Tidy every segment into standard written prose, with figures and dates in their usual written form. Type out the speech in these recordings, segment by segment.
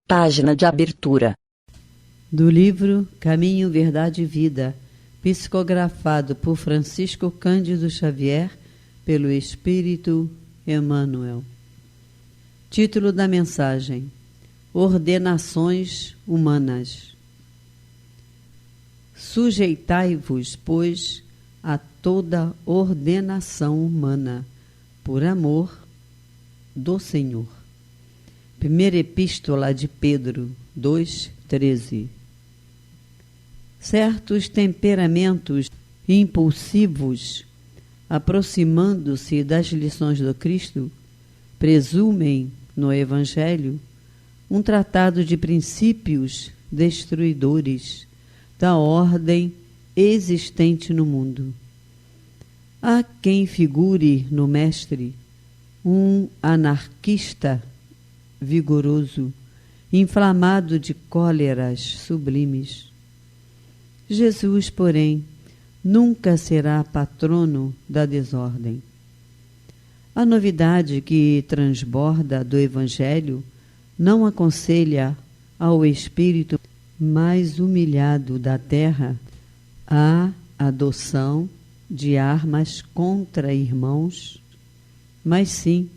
Página de abertura. Do livro Caminho, Verdade e Vida, psicografado por Francisco Cândido Xavier, pelo Espírito Emmanuel. Título da mensagem: Ordenações humanas. Sujeitai-vos, pois, a toda ordenação humana, por amor do Senhor. Primeira Epístola de Pedro 2:13. Certos temperamentos impulsivos, aproximando-se das lições do Cristo, presumem no Evangelho um tratado de princípios destruidores da ordem existente no mundo. Há quem figure no Mestre um anarquista vigoroso, inflamado de cóleras sublimes. Jesus, porém, nunca será patrono da desordem. A novidade que transborda do Evangelho não aconselha ao espírito mais humilhado da terra a adoção de armas contra irmãos, mas sim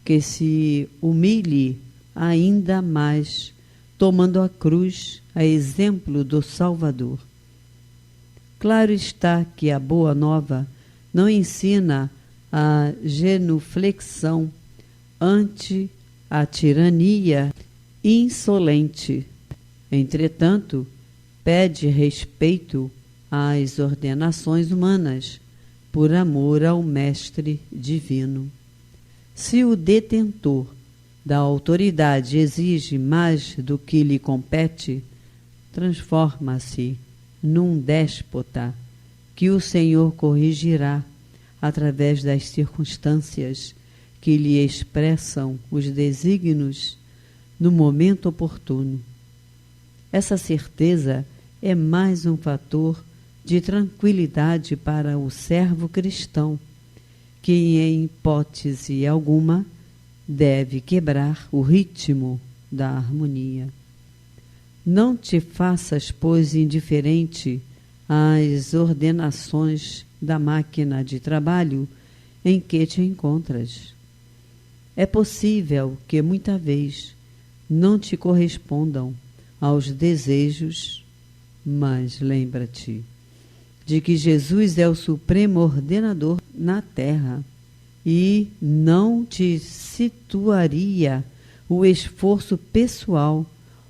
que se humilhe ainda mais, tomando a cruz a exemplo do Salvador. Claro está que a Boa Nova não ensina a genuflexão ante a tirania insolente. Entretanto, pede respeito às ordenações humanas, por amor ao Mestre Divino. Se o detentor da autoridade exige mais do que lhe compete, transforma-se num déspota que o Senhor corrigirá através das circunstâncias que lhe expressam os desígnios no momento oportuno. Essa certeza é mais um fator de tranquilidade para o servo cristão, que em hipótese alguma deve quebrar o ritmo da harmonia. Não te faças, pois, indiferente às ordenações da máquina de trabalho em que te encontras. É possível que muita vez não te correspondam aos desejos, mas lembra-te de que Jesus é o supremo ordenador na terra e não te situaria o esforço pessoal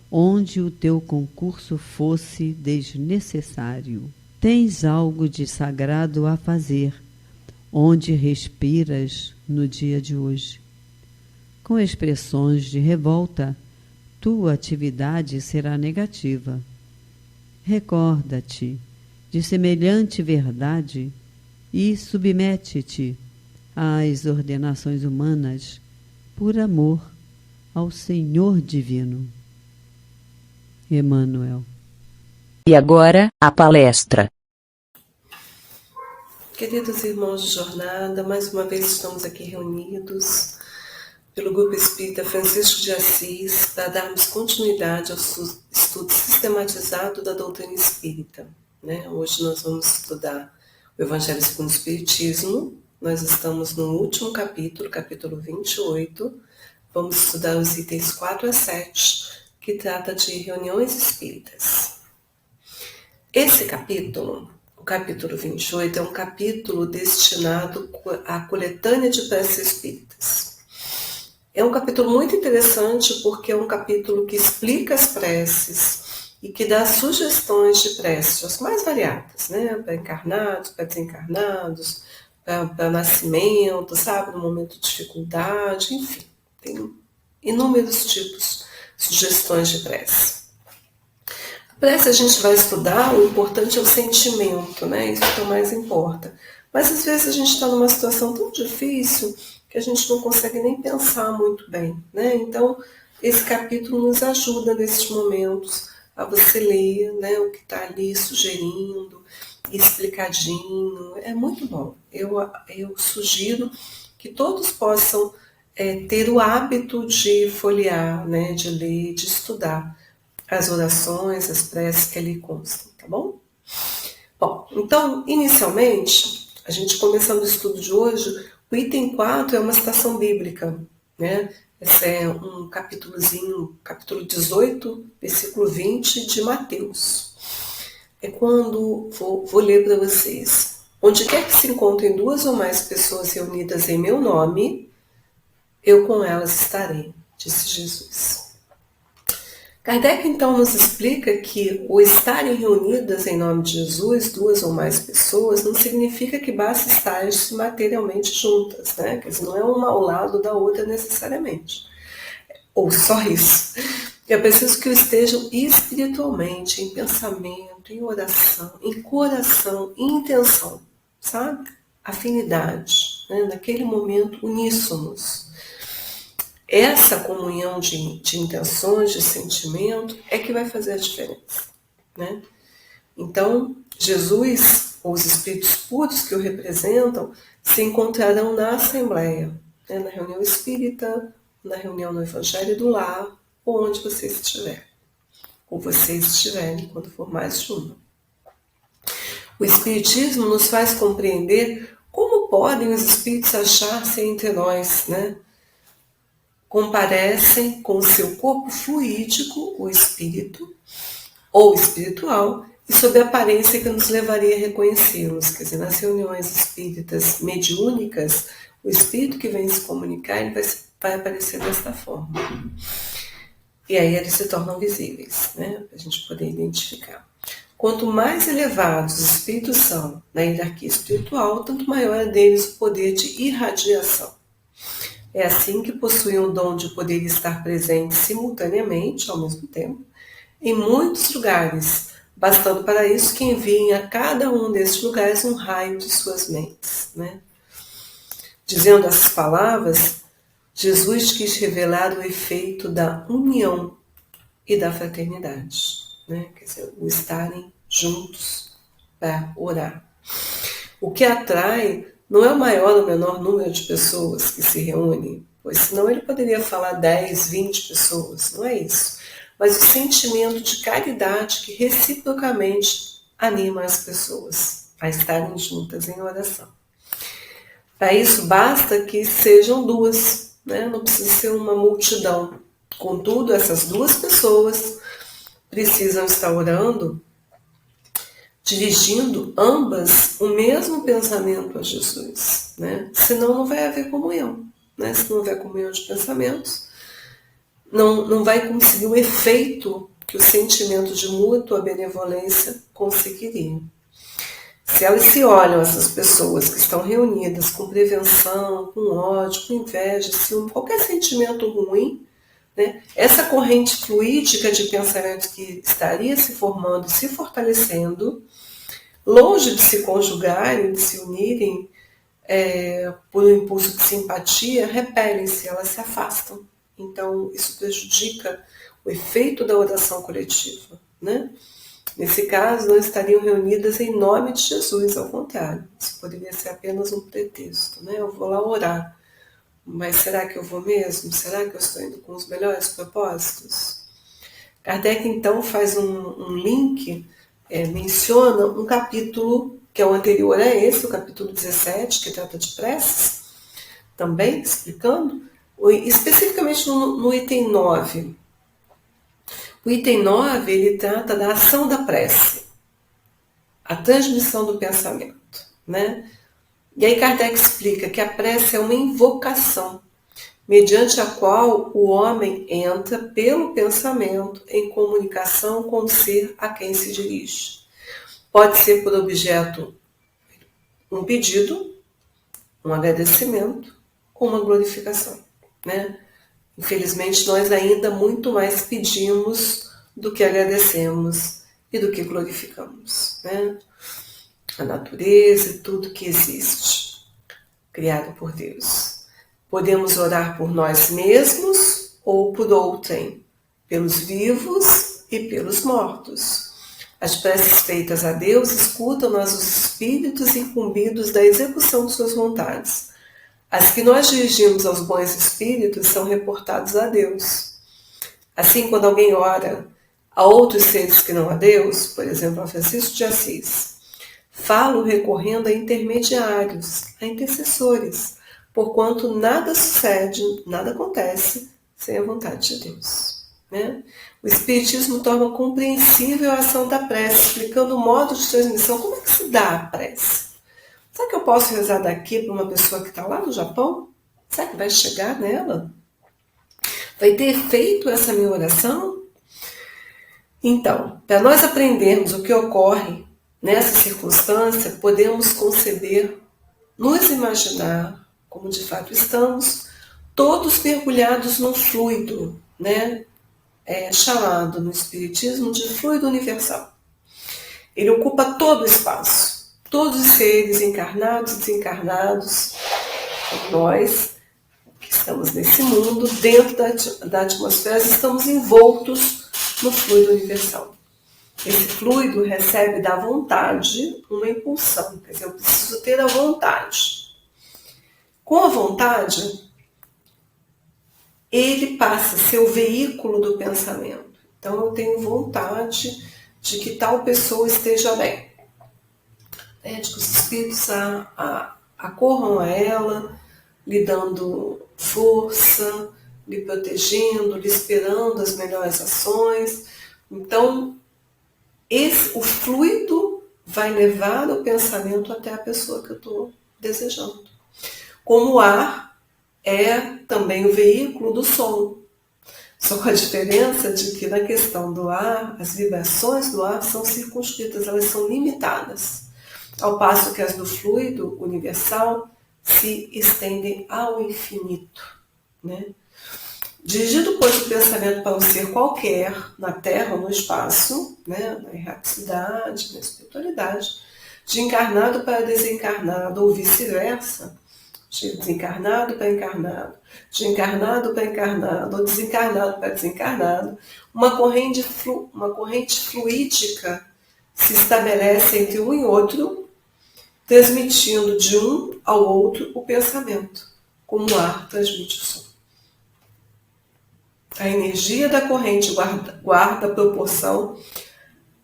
onde o teu concurso fosse desnecessário. Tens algo de sagrado a fazer, onde respiras no dia de hoje. Com expressões de revolta, tua atividade será negativa. Recorda-te de semelhante verdade e submete-te às ordenações humanas por amor ao Senhor Divino. Emmanuel. E agora, a palestra. Queridos irmãos de jornada, mais uma vez estamos aqui reunidos pelo Grupo Espírita Francisco de Assis para darmos continuidade ao estudo sistematizado da doutrina espírita. Hoje nós vamos estudar o Evangelho segundo o Espiritismo. Nós estamos no último capítulo, capítulo 28. Vamos estudar os itens 4 a 7, que trata de reuniões espíritas. Esse capítulo, o capítulo 28, é um capítulo destinado à coletânea de preces espíritas. É um capítulo muito interessante porque é um capítulo que explica as preces e que dá sugestões de preces, as mais variadas, para encarnados, para desencarnados, para nascimento, no momento de dificuldade, enfim, tem inúmeros tipos de sugestões de prece. A prece a gente vai estudar, o importante é o sentimento, isso que mais importa. Mas às vezes a gente está numa situação tão difícil que a gente não consegue nem pensar muito bem, Então, esse capítulo nos ajuda nesses momentos a você ler, o que está ali sugerindo, explicadinho, é muito bom. Eu sugiro que todos possam ter o hábito de folhear, né, de ler, de estudar as orações, as preces que ali constam, tá bom? Bom, então, inicialmente, a gente começando o estudo de hoje, o item 4 é uma citação bíblica, né? Esse é um capítulozinho, capítulo 18, versículo 20 de Mateus. É quando, vou ler para vocês. Onde quer que se encontrem 2 ou mais pessoas reunidas em meu nome, eu com elas estarei, disse Jesus. Kardec então nos explica que o estarem reunidas em nome de Jesus, 2 ou mais pessoas, não significa que basta estarem materialmente juntas, né? Quer dizer, não é uma ao lado da outra necessariamente. Ou só isso. É preciso que estejam espiritualmente, em pensamento, em oração, em coração, em intenção, sabe? Afinidade, né? Naquele momento uníssonos. Essa comunhão de intenções, de sentimento, é que vai fazer a diferença, né? Então, Jesus, ou os espíritos puros que o representam, se encontrarão na Assembleia, né? Na reunião espírita, na reunião no Evangelho do Lar, ou onde você estiver, ou vocês estiverem, quando for mais de uma. O Espiritismo nos faz compreender como podem os espíritos achar-se entre nós, né? Comparecem com o seu corpo fluídico, o espírito, ou espiritual, e sob a aparência que nos levaria a reconhecê-los. Quer dizer, nas reuniões espíritas mediúnicas, o espírito que vem se comunicar, ele vai aparecer desta forma. E aí eles se tornam visíveis, né? Para a gente poder identificar. Quanto mais elevados os espíritos são na hierarquia espiritual, tanto maior é deles o poder de irradiação. É assim que possuem o dom de poder estar presentes simultaneamente, ao mesmo tempo, em muitos lugares, bastando para isso que enviem a cada um desses lugares um raio de suas mentes, né? Dizendo essas palavras, Jesus quis revelar o efeito da união e da fraternidade, né? Quer dizer, o estarem juntos para orar. O que atrai não é o maior ou menor número de pessoas que se reúnem, pois senão ele poderia falar 10, 20 pessoas, não é isso. Mas o sentimento de caridade que reciprocamente anima as pessoas a estarem juntas em oração. Para isso basta que sejam 2, né? Não precisa ser uma multidão. Contudo, essas 2 pessoas precisam estar orando, dirigindo ambas o mesmo pensamento a Jesus, né? Senão não vai haver comunhão, né? Se não houver comunhão de pensamentos, não vai conseguir o efeito que o sentimento de mútua benevolência conseguiria. Se elas se olham, essas pessoas que estão reunidas com prevenção, com ódio, com inveja, ciúme, qualquer sentimento ruim, né? Essa corrente fluídica de pensamento que estaria se formando, se fortalecendo, longe de se conjugarem, de se unirem por um impulso de simpatia, repelem-se, elas se afastam. Então, isso prejudica o efeito da oração coletiva, né? Nesse caso, não estariam reunidas em nome de Jesus, ao contrário. Isso poderia ser apenas um pretexto, né? Eu vou lá orar, mas será que eu vou mesmo? Será que eu estou indo com os melhores propósitos? Kardec, então, faz um link, menciona um capítulo que é o anterior a esse, o capítulo 17, que trata de preces, também explicando, especificamente no item 9. O item 9, ele trata da ação da prece, a transmissão do pensamento, né? E aí Kardec explica que a prece é uma invocação, mediante a qual o homem entra pelo pensamento em comunicação com o ser a quem se dirige. Pode ser por objeto um pedido, um agradecimento ou uma glorificação, né? Infelizmente, nós ainda muito mais pedimos do que agradecemos e do que glorificamos, né? A natureza e tudo que existe, criado por Deus. Podemos orar por nós mesmos ou por outrem, pelos vivos e pelos mortos. As preces feitas a Deus escutam-nas os espíritos incumbidos da execução de suas vontades, As que nós dirigimos aos bons espíritos são reportados a Deus. Assim, quando alguém ora a outros seres que não a Deus, por exemplo, a Francisco de Assis, falo recorrendo a intermediários, a intercessores, porquanto nada sucede, nada acontece sem a vontade de Deus. Né? O Espiritismo torna compreensível a ação da prece, explicando o modo de transmissão. Como é que se dá a prece? Será que eu posso rezar daqui para uma pessoa que está lá no Japão? Será que vai chegar nela? Vai ter efeito essa minha oração? Então, para nós aprendermos o que ocorre nessa circunstância, podemos conceber, nos imaginar, como de fato estamos, todos mergulhados num fluido, né? Chamado no Espiritismo de fluido universal. Ele ocupa todo o espaço. Todos os seres encarnados e desencarnados, nós que estamos nesse mundo, dentro da atmosfera, estamos envoltos no fluido universal. Esse fluido recebe da vontade uma impulsão, quer dizer, eu preciso ter a vontade. Com a vontade, ele passa a ser o veículo do pensamento. Então, eu tenho vontade de que tal pessoa esteja bem. De que os espíritos acorram a ela, lhe dando força, lhe protegendo, lhe esperando as melhores ações. Então, o fluido vai levar o pensamento até a pessoa que eu estou desejando. Como o ar é também o veículo do som. Só com a diferença de que na questão do ar, as vibrações do ar são circunscritas, elas são limitadas. Ao passo que as do fluido universal se estendem ao infinito. Né? Dirigido, pois, o pensamento para um ser qualquer, na Terra ou no espaço, né? Na erraticidade, na espiritualidade, de encarnado para desencarnado ou vice-versa, de desencarnado para encarnado, de encarnado para encarnado, ou desencarnado para desencarnado, uma corrente fluídica se estabelece entre um e outro, transmitindo de um ao outro o pensamento, como o ar transmite o som. A energia da corrente guarda a proporção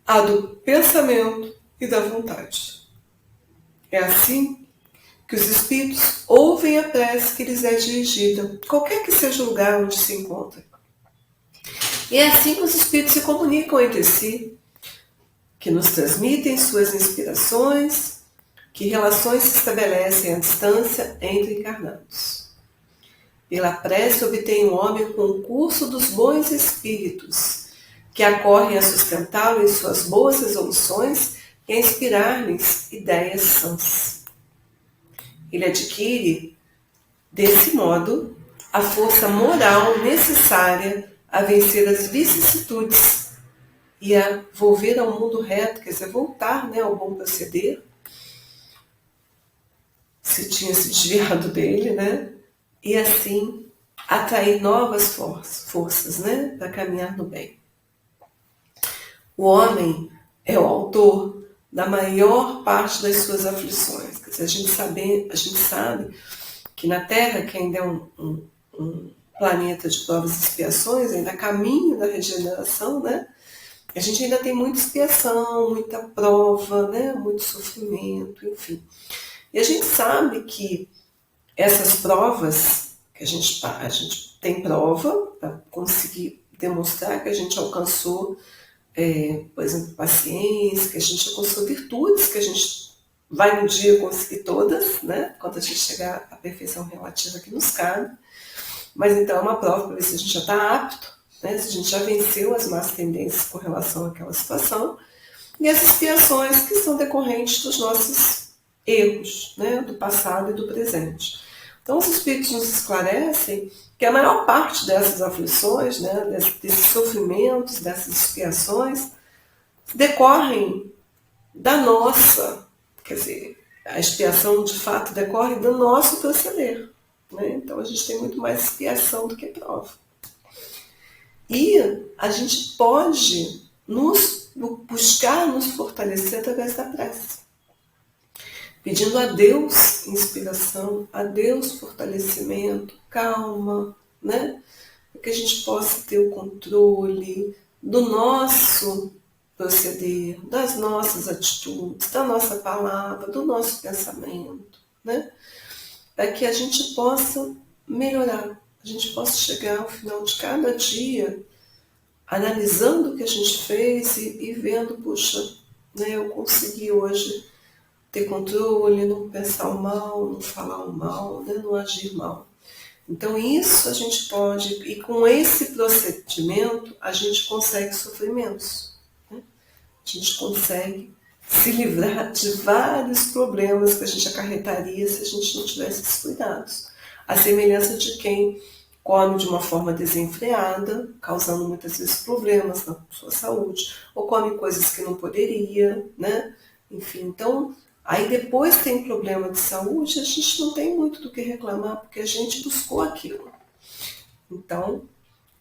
à do pensamento e da vontade. É assim que os espíritos ouvem a prece que lhes é dirigida, qualquer que seja o lugar onde se encontram. E é assim que os espíritos se comunicam entre si, que nos transmitem suas inspirações, que relações se estabelecem à distância entre encarnados. Pela prece obtém o homem o concurso dos bons espíritos, que acorrem a sustentá-lo em suas boas resoluções e a inspirar-lhes ideias sãs. Ele adquire, desse modo, a força moral necessária a vencer as vicissitudes e a volver ao mundo reto, quer dizer, voltar, né, ao bom proceder, se tinha se desviado dele, né? E assim atrair novas forças, né, para caminhar no bem. O homem é o autor da maior parte das suas aflições. Quer dizer, a gente sabe que na Terra, que ainda é um planeta de provas e expiações, ainda caminho da regeneração, né, a gente ainda tem muita expiação, muita prova, né, muito sofrimento, enfim. E a gente sabe que essas provas, que a gente tem prova para conseguir demonstrar que a gente alcançou, por exemplo, paciência, que a gente alcançou virtudes, que a gente vai um dia conseguir todas, né? Quando a gente chegar à perfeição relativa que nos cabe. Mas então é uma prova para ver se a gente já está apto, né? Se a gente já venceu as más tendências com relação àquela situação. E as expiações que são decorrentes dos nossos erros, né? Do passado e do presente. Então, os espíritos nos esclarecem que a maior parte dessas aflições, né, desses sofrimentos, dessas expiações, decorrem da nossa, quer dizer, a expiação de fato decorre do nosso proceder. Né? Então, a gente tem muito mais expiação do que prova. E a gente pode buscar nos fortalecer através da prece. pedindo a Deus inspiração, a Deus fortalecimento, calma, né? Para que a gente possa ter o controle do nosso proceder, das nossas atitudes, da nossa palavra, do nosso pensamento, né? Para que a gente possa melhorar, a gente possa chegar ao final de cada dia analisando o que a gente fez e vendo, puxa, né, eu consegui hoje ter controle, não pensar o mal, não falar o mal, né, não agir mal. Então isso a gente pode, e com esse procedimento a gente consegue sofrer menos. Né? A gente consegue se livrar de vários problemas que a gente acarretaria se a gente não tivesse esses cuidados. A semelhança de quem come de uma forma desenfreada, causando muitas vezes problemas na sua saúde, ou come coisas que não poderia, né? Enfim, então, aí depois tem problema de saúde, a gente não tem muito do que reclamar, porque a gente buscou aquilo. Então,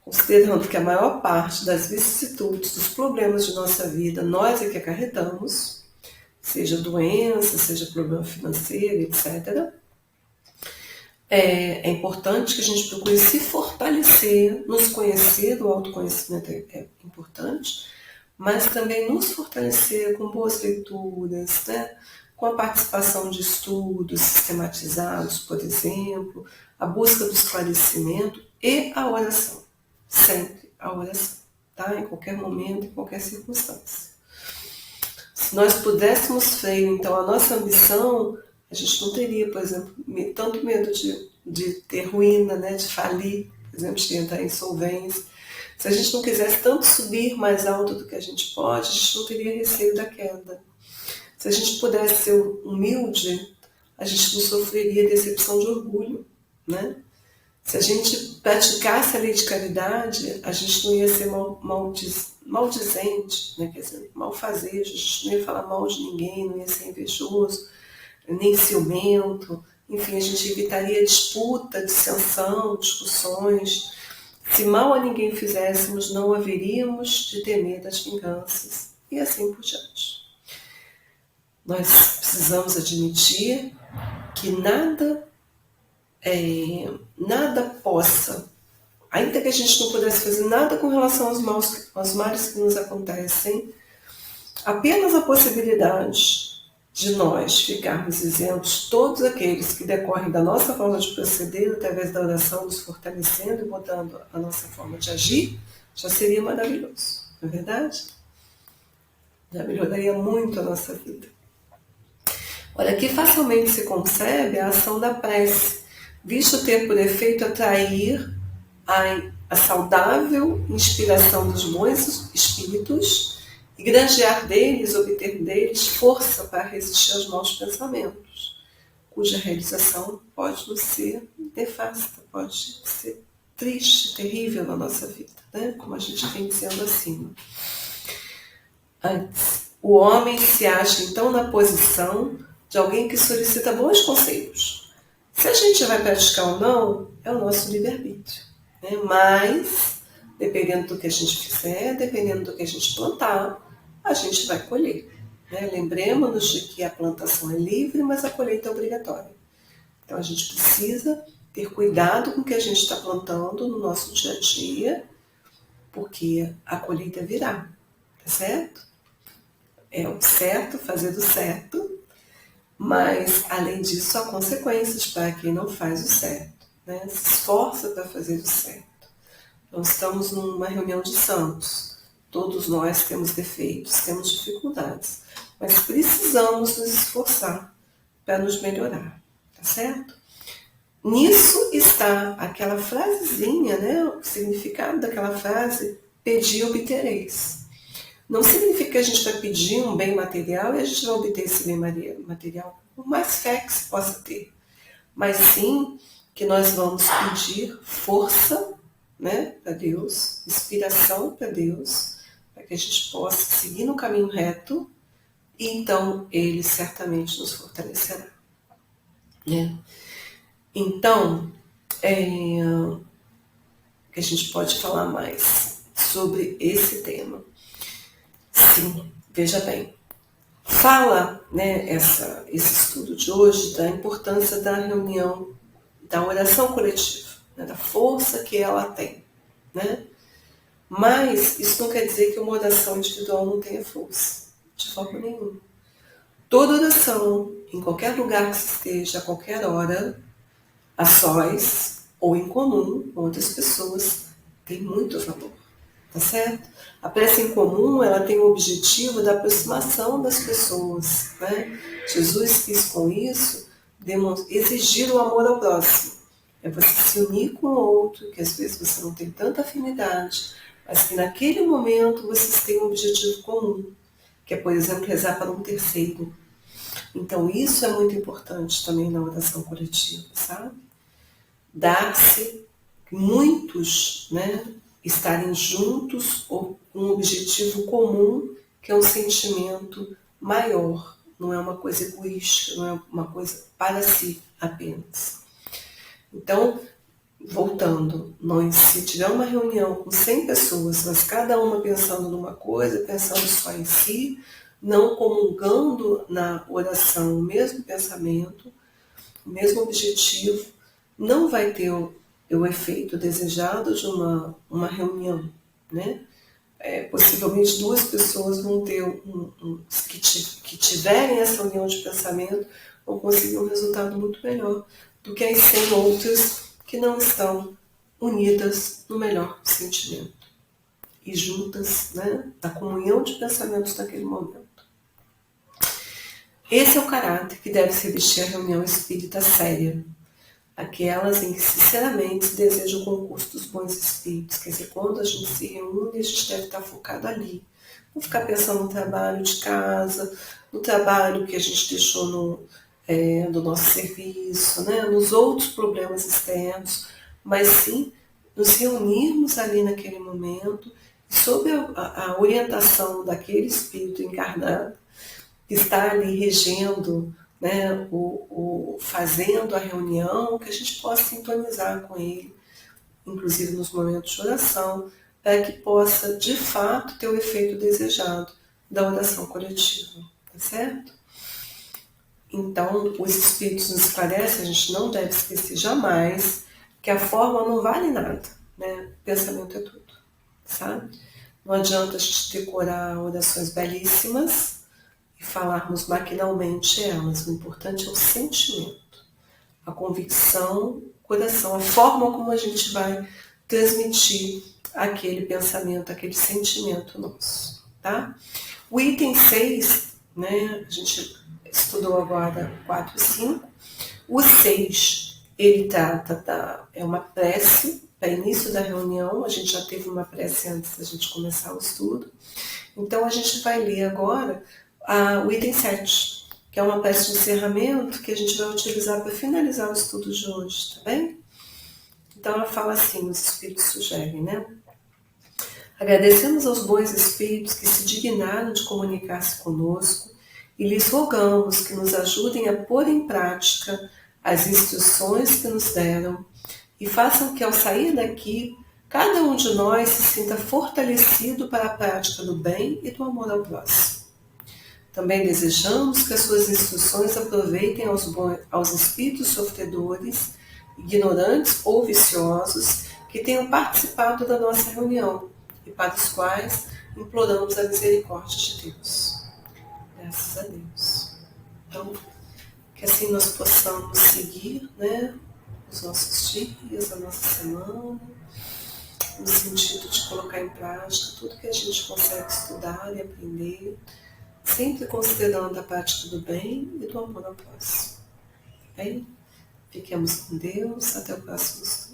considerando que a maior parte das vicissitudes, dos problemas de nossa vida, nós é que acarretamos, seja doença, seja problema financeiro, etc., é importante que a gente procure se fortalecer, nos conhecer, o autoconhecimento é importante, mas também nos fortalecer com boas leituras, né? Com a participação de estudos sistematizados, por exemplo, a busca do esclarecimento e a oração. Sempre a oração, tá? Em qualquer momento, em qualquer circunstância. Se nós pudéssemos freio, então, a nossa ambição, a gente não teria, por exemplo, tanto medo de ter ruína, né, de falir, por exemplo, de entrar em insolvência. Se a gente não quisesse tanto subir mais alto do que a gente pode, a gente não teria receio da queda. Se a gente pudesse ser humilde, a gente não sofreria decepção de orgulho, né? Se a gente praticasse a lei de caridade, a gente não ia ser maldizente, né? Quer dizer, malfazejo, a gente não ia falar mal de ninguém, não ia ser invejoso, nem ciumento, enfim, a gente evitaria disputa, dissensão, discussões. Se mal a ninguém fizéssemos, não haveríamos de temer das vinganças, e assim por diante. Nós precisamos admitir que nada possa, ainda que a gente não pudesse fazer nada com relação aos males que nos acontecem, apenas a possibilidade de nós ficarmos isentos, todos aqueles que decorrem da nossa forma de proceder, através da oração, nos fortalecendo e mudando a nossa forma de agir, já seria maravilhoso, não é verdade? Já melhoraria muito a nossa vida. Olha, que facilmente se concebe a ação da prece, visto ter por efeito atrair a saudável inspiração dos bons espíritos e granjear deles, obter deles força para resistir aos maus pensamentos, cuja realização pode nos ser nefasta, pode ser triste, terrível na nossa vida, né? Como a gente vem dizendo acima. Antes, o homem se acha então na posição de alguém que solicita bons conselhos. Se a gente vai praticar ou não, é o nosso livre-arbítrio, né? Mas, dependendo do que a gente fizer, dependendo do que a gente plantar, a gente vai colher. Né? Lembremos-nos de que a plantação é livre, mas a colheita é obrigatória. Então a gente precisa ter cuidado com o que a gente está plantando no nosso dia a dia, porque a colheita virá, tá certo? É o certo, fazer do certo, mas além disso há consequências para quem não faz o certo, né? Se esforça para fazer o certo. Então estamos numa reunião de santos. Todos nós temos defeitos, temos dificuldades, mas precisamos nos esforçar para nos melhorar, tá certo? Nisso está aquela frasezinha, né? O significado daquela frase, pedi e obtereis. Não significa que a gente vai pedir um bem material e a gente vai obter esse bem material, por mais fé que se possa ter, mas sim que nós vamos pedir força, né, para Deus, inspiração para Deus, para que a gente possa seguir no caminho reto, e então Ele certamente nos fortalecerá. Né? Então, que a gente pode falar mais sobre esse tema. Sim, veja bem, fala, né, esse estudo de hoje da importância da reunião, da oração coletiva, né, da força que ela tem, né? Mas isso não quer dizer que uma oração individual não tenha força, de forma nenhuma. Toda oração, em qualquer lugar que se esteja, a qualquer hora, a sós ou em comum com outras pessoas, tem muito valor, tá certo? A prece em comum, ela tem o objetivo da aproximação das pessoas, né? Jesus quis com isso exigir o amor ao próximo. É você se unir com o outro, que às vezes você não tem tanta afinidade, mas que naquele momento vocês têm um objetivo comum, que é, por exemplo, rezar para um terceiro. Então isso é muito importante também na oração coletiva, sabe? Dar-se muitos, né, estarem juntos ou com um objetivo comum, que é um sentimento maior, não é uma coisa egoísta, não é uma coisa para si apenas. Então, voltando, se tiver uma reunião com 100 pessoas, mas cada uma pensando numa coisa, pensando só em si, não comungando na oração o mesmo pensamento, o mesmo objetivo, não vai ter o efeito desejado de uma reunião, né? Possivelmente 2 pessoas vão ter que tiverem essa união de pensamento, vão conseguir um resultado muito melhor do que as 100 outras que não estão unidas no melhor sentimento e juntas, né, na comunhão de pensamentos naquele momento. Esse é o caráter que deve se revestir a reunião espírita séria, aquelas em que sinceramente se deseja o concurso dos bons espíritos. Quer dizer, quando a gente se reúne, a gente deve estar focado ali. Não ficar pensando no trabalho de casa, no trabalho que a gente deixou do nosso serviço, né? Nos outros problemas externos, mas sim nos reunirmos ali naquele momento, sob a orientação daquele espírito encarnado que está ali regendo, né, fazendo a reunião, que a gente possa sintonizar com ele, inclusive nos momentos de oração, para que possa, de fato, ter o efeito desejado da oração coletiva, tá certo? Então, os Espíritos nos esclarecem, a gente não deve esquecer jamais que a forma não vale nada, né? O pensamento é tudo, sabe? Não adianta a gente decorar orações belíssimas e falarmos maquinalmente elas. O importante é o sentimento, a convicção, o coração, a forma como a gente vai transmitir aquele pensamento, aquele sentimento nosso, tá? O item 6, né, a gente estudou agora 4 e 5. O 6, ele trata é uma prece para início da reunião. A gente já teve uma prece antes da gente começar o estudo. Então, a gente vai ler agora o item 7, que é uma prece de encerramento que a gente vai utilizar para finalizar o estudo de hoje, tá bem? Então, ela fala assim, os Espíritos sugerem, né? Agradecemos aos bons Espíritos que se dignaram de comunicar-se conosco e lhes rogamos que nos ajudem a pôr em prática as instruções que nos deram e façam que, ao sair daqui, cada um de nós se sinta fortalecido para a prática do bem e do amor ao próximo. Também desejamos que as suas instruções aproveitem aos espíritos sofredores, ignorantes ou viciosos, que tenham participado da nossa reunião e para os quais imploramos a misericórdia de Deus. Graças a Deus. Então, que assim nós possamos seguir, né, os nossos dias, a nossa semana, no sentido de colocar em prática tudo que a gente consegue estudar e aprender, sempre considerando a prática do bem e do amor ao próximo. Bem? Fiquemos com Deus. Até o próximo estudo.